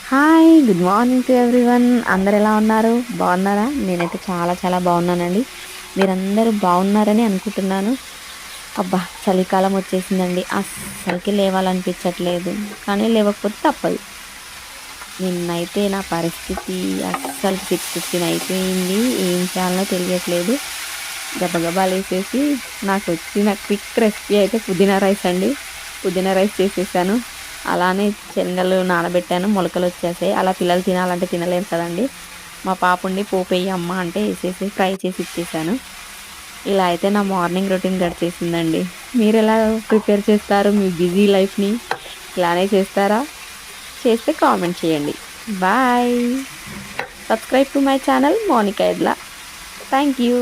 Hi good morning to everyone. అందరు ఎలా ఉన్నారు? బాగున్నారా? నేనైతే చాలా చాలా బాగున్నానండి. మీరందరూ బాగున్నారని అనుకుంటున్నాను. అబ్బా, చలికాలం వచ్చేసిందండి. అస్సలకి లేవాలనిపించట్లేదు, కానీ లేవకపోతే తప్పదు. నిన్నైతే నా పరిస్థితి అస్సలు 6:15 అయిపోయింది. ఏం చేయాలనో తెలియట్లేదు. గబగబా లేసేసి నాకు వచ్చిన క్విక్ రెసిపీ అయితే పుదీనా రైస్ అండి. పుదీనా రైస్ చేసేసాను. అలానే శనగలు నానబెట్టాను, మొలకలు వచ్చేసాయి. అలా పిల్లలు తినాలంటే తినలేరు కదండి. మా పాప ఉండి పోపేయి అమ్మ అంటే వేసేసి ఫ్రై చేసి ఇచ్చేసాను. ఇలా అయితే నా మార్నింగ్ రొటీన్ గడిచేసిందండి. మీరు ఎలా ప్రిపేర్ చేస్తారు మీ బిజీ లైఫ్ని? ఇలానే చేస్తారా? చేస్తే కామెంట్ చేయండి. Bye. Subscribe to my channel Monika Edla. Thank you.